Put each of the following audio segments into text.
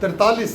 43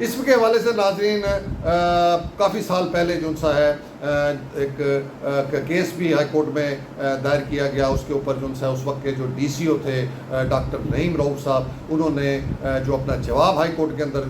اس کے حوالے سے ناظرین کافی سال پہلے جو سا ہے ایک کیس بھی ہائی کورٹ میں دائر کیا گیا. اس کے اوپر جو سا اس وقت کے جو ڈی سی او تھے ڈاکٹر نعیم رؤوف صاحب, انہوں نے جو اپنا جواب ہائی کورٹ کے اندر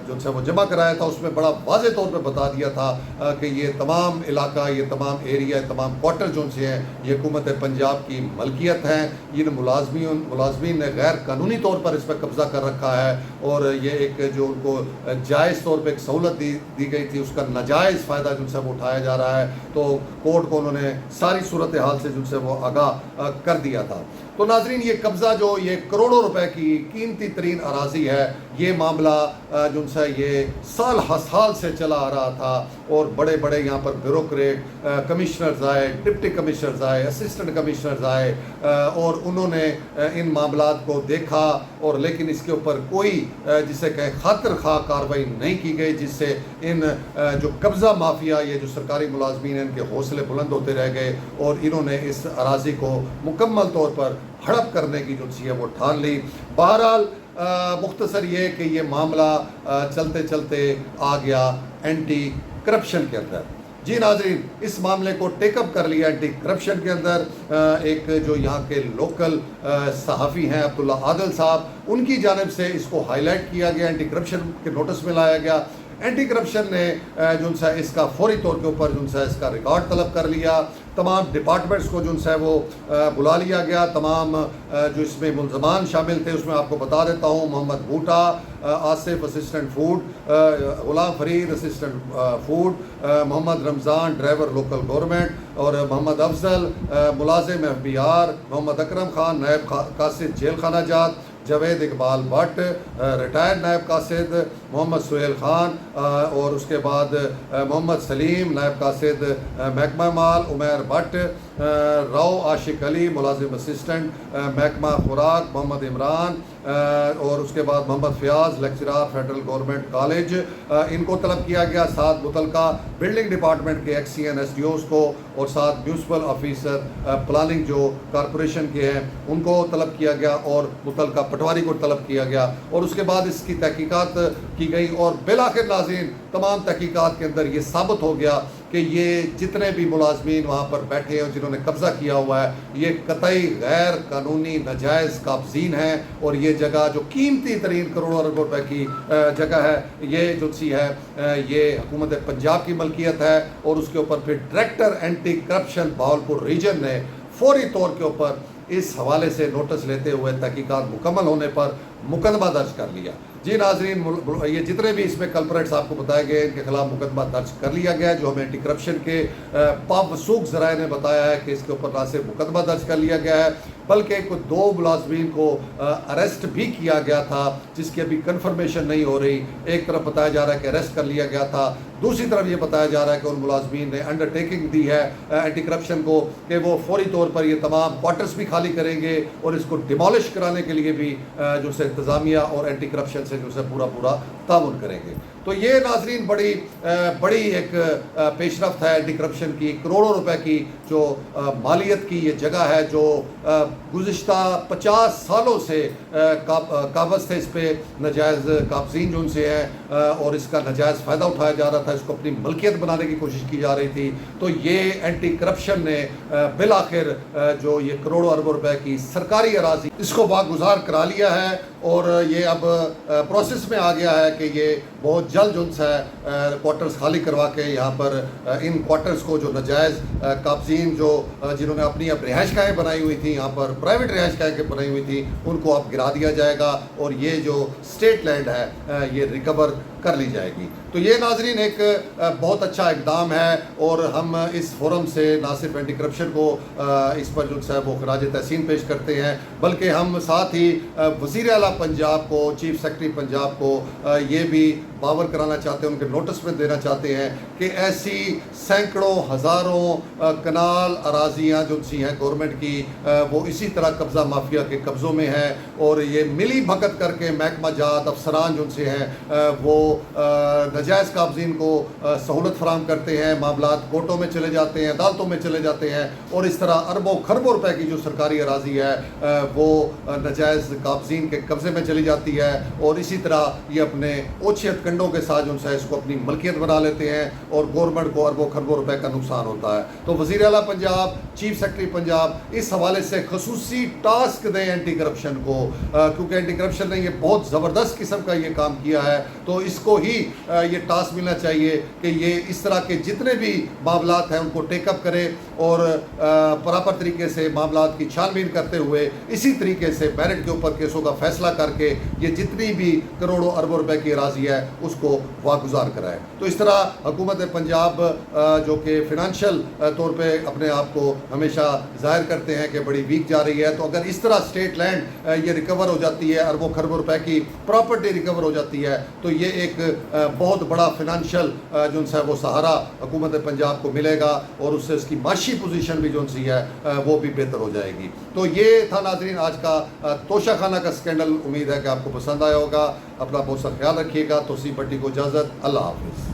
جو سا وہ جمع کرایا تھا, اس میں بڑا واضح طور پہ بتا دیا تھا کہ یہ تمام علاقہ, یہ تمام ایریا, تمام کوارٹر جو سے ہیں یہ حکومت پنجاب کی ملکیت ہیں. ان ملازمین نے غیر قانونی طور پر اس پہ قبضہ کر رکھا ہے, اور یہ ایک جو ان کو جائز طور پہ ایک سہولت دی گئی تھی, اس کا ناجائز فائدہ جو سے وہ اٹھایا جا رہا ہے. تو کورٹ کو انہوں نے ساری صورتحال سے جو سے وہ آگاہ کر دیا تھا. تو ناظرین یہ قبضہ جو یہ کروڑوں روپے کی قیمتی ترین اراضی ہے, یہ معاملہ جو سا یہ سال ہر سال سے چلا آ رہا تھا, اور بڑے بڑے یہاں پر بیوروکریٹ کمشنرز آئے, ڈپٹی کمشنرز آئے, اسسٹنٹ کمشنرز آئے, اور انہوں نے ان معاملات کو دیکھا, اور لیکن اس کے اوپر کوئی جسے کہ خاطر خواہ کارروائی نہیں کی گئی, جس سے ان جو قبضہ مافیا, یہ جو سرکاری ملازمین ہیں, ان کے حوصلے بلند ہوتے رہ گئے, اور انہوں نے اس اراضی کو مکمل طور پر ہڑپ کرنے کی جو سی ہے وہ ٹھان لی. بہرحال مختصر یہ کہ یہ معاملہ چلتے چلتے آ گیا اینٹی کرپشن کے اندر. جی ناظرین, اس معاملے کو ٹیک اپ کر لیا اینٹی کرپشن کے اندر. ایک جو یہاں کے لوکل صحافی ہیں عبداللہ عادل صاحب, ان کی جانب سے اس کو ہائی لائٹ کیا گیا, اینٹی کرپشن کے نوٹس میں لایا گیا. اینٹی کرپشن نے جو سا اس کا فوری طور کے اوپر جو سا اس کا ریکارڈ طلب کر لیا. تمام ڈپارٹمنٹس کو جو ہے وہ بلا لیا گیا. تمام جو اس میں ملزمان شامل تھے اس میں آپ کو بتا دیتا ہوں: محمد Bhuta Asif assistant food, Ghulam Farid assistant food, محمد رمضان ڈرائیور لوکل گورنمنٹ، اور محمد افضل ملازم FBR، محمد اکرم خان نائب قاصد جیل خانہ جات، جاوید اقبال بٹ ریٹائرڈ نائب قاصد، محمد سہیل خان، اور اس کے بعد محمد سلیم نائب قاصد محکمہ مال، عمیر بٹ، راؤ عاشق علی ملازم اسسٹنٹ محکمہ خوراک، محمد عمران، اور اس کے بعد Muhammad Fayaz lecturer federal government college, ان کو طلب کیا گیا. 7 متعلقہ بلڈنگ ڈپارٹمنٹ کے XCN SDOs کو، اور 7 میونسپل آفیسر پلاننگ جو کارپوریشن کے ہیں ان کو طلب کیا گیا، اور متعلقہ پٹواری کو طلب کیا گیا. اور اس کے بعد اس کی تحقیقات کی گئی، اور بالآخر ناظرین تمام تحقیقات کے اندر یہ ثابت ہو گیا کہ یہ جتنے بھی ملازمین وہاں پر بیٹھے ہیں جنہوں نے قبضہ کیا ہوا ہے، یہ قطعی غیر قانونی ناجائز قابضین ہیں. اور یہ جگہ جو قیمتی ترین کروڑوں ارب روپے کی جگہ ہے، یہ جو سی ہے یہ حکومت پنجاب کی ملکیت ہے. اور اس کے اوپر پھر director anti corruption Bahawalpur region نے فوری طور کے اوپر اس حوالے سے نوٹس لیتے ہوئے تحقیقات مکمل ہونے پر مقدمہ درج کر لیا. جی ناظرین، یہ جتنے بھی اس میں کلپریٹس آپ کو بتائے گئے ان کے خلاف مقدمہ درج کر لیا گیا، جو ہمیں اینٹی کرپشن کے پاوسوق ذرائع نے بتایا ہے کہ اس کے اوپر نہ صرف مقدمہ درج کر لیا گیا ہے بلکہ 2 ملازمین کو اریسٹ بھی کیا گیا تھا، جس کی ابھی کنفرمیشن نہیں ہو رہی. ایک طرف بتایا جا رہا ہے کہ اریسٹ کر لیا گیا تھا، دوسری طرف یہ بتایا جا رہا ہے کہ ان ملازمین نے انڈر ٹیکنگ دی ہے اینٹی کرپشن کو کہ وہ فوری طور پر یہ تمام کوارٹرز بھی خالی کریں گے، اور اس کو ڈیمالش کرانے کے لیے بھی جو سے انتظامیہ اور اینٹی کرپشن سے جو سے پورا تعاون کریں گے. تو یہ ناظرین بڑی ایک پیش رفت ہے اینٹی کرپشن کی. کروڑوں روپے کی جو مالیت کی یہ جگہ ہے، جو گزشتہ 50 سالوں سے قابض تھے، اس پہ ناجائز قابضین جو ان سے ہیں، اور اس کا ناجائز فائدہ اٹھایا جا رہا تھا، اس کو اپنی ملکیت بنانے کی کوشش کی جا رہی تھی. تو یہ اینٹی کرپشن نے بالآخر جو یہ کروڑوں ارب روپے کی سرکاری اراضی اس کو واگزار کرا لیا ہے، اور یہ اب پروسیس میں آ گیا ہے کہ یہ بہت جلد جو ہے کوارٹرز خالی کروا کے یہاں پر ان کوارٹرز کو جو ناجائز قابضین جنہوں نے اپنی اب رہائش گاہیں بنائی ہوئی تھیں، یہاں پر پرائیویٹ رہائش گاہیں بنائی ہوئی تھیں، ان کو اب گرا دیا جائے گا، اور یہ جو اسٹیٹ لینڈ ہے یہ ریکور کر لی جائے گی. تو یہ ناظرین ایک بہت اچھا اقدام ہے، اور ہم اس فورم سے نہ صرف اینٹی کرپشن کو اس پر جو ہے وہ خراج تحسین پیش کرتے ہیں، بلکہ ہم ساتھ ہی وزیر اعلیٰ پنجاب کو، چیف سیکرٹری پنجاب کو یہ بھی باور کرانا چاہتے ہیں، ان کے نوٹس میں دینا چاہتے ہیں کہ ایسی سینکڑوں ہزاروں کنال اراضیاں جو سی ہیں گورنمنٹ کی، وہ اسی طرح قبضہ مافیا کے قبضوں میں ہیں، اور یہ ملی بھگت کر کے محکمہ جات افسران جو سے ہیں وہ ناجائز قابضین کو سہولت فراہم کرتے ہیں، معاملات کورٹوں میں چلے جاتے ہیں، عدالتوں میں چلے جاتے ہیں، اور اس طرح اربوں خربوں روپے کی جو سرکاری اراضی ہے وہ ناجائز قابضین کے قبضے میں چلی جاتی ہے، اور اسی طرح یہ اپنے اوچھے ہتھ کنڈوں کے ساتھ جو ہے اس کو اپنی ملکیت بنا لیتے ہیں، اور گورنمنٹ کو اربوں خربوں روپے کا نقصان ہوتا ہے۔ تو وزیر اعلیٰ پنجاب، چیف سیکرٹری پنجاب اس حوالے سے خصوصی ٹاسک دیں اینٹی کرپشن کو، کیونکہ اینٹی کرپشن نے یہ بہت زبردست قسم کا یہ کام کیا ہے، تو اس کو ہی یہ ٹاسک ملنا چاہیے کہ یہ اس طرح کے جتنے بھی معاملات ہیں ان کو ٹیک اپ کرے، اور پراپر طریقے سے معاملات کی چھان بین کرتے ہوئے اسی طریقے سے میرٹ کے اوپر کیسوں کا فیصلہ کر کے یہ جتنی بھی کروڑوں اربوں روپے کی اراضی ہے اس کو واگزار کرائے۔ تو اس طرح حکومت پنجاب جو کہ فنانشل طور پہ اپنے آپ کو ہمیشہ ظاہر کرتے ہیں کہ بڑی ویک جا رہی ہے، تو اگر اس طرح اسٹیٹ لینڈ یہ ریکور ہو جاتی ہے، اربوں خربوں روپے کی پراپرٹی ریکور ہو جاتی ہے، تو یہ ایک بہت بڑا فنانشل جو ہے وہ سہارا حکومت پنجاب کو ملے گا، اور اس سے اس کی معاشی پوزیشن بھی جو سی ہے وہ بھی بہتر ہو جائے گی۔ تو یہ تھا ناظرین آج کا توشہ خانہ کا اسکینڈل۔ امید ہے کہ آپ کو پسند آیا ہوگا۔ اپنا بہت سا خیال رکھیے گا۔ توصیف بٹی کو اجازت، اللہ حافظ۔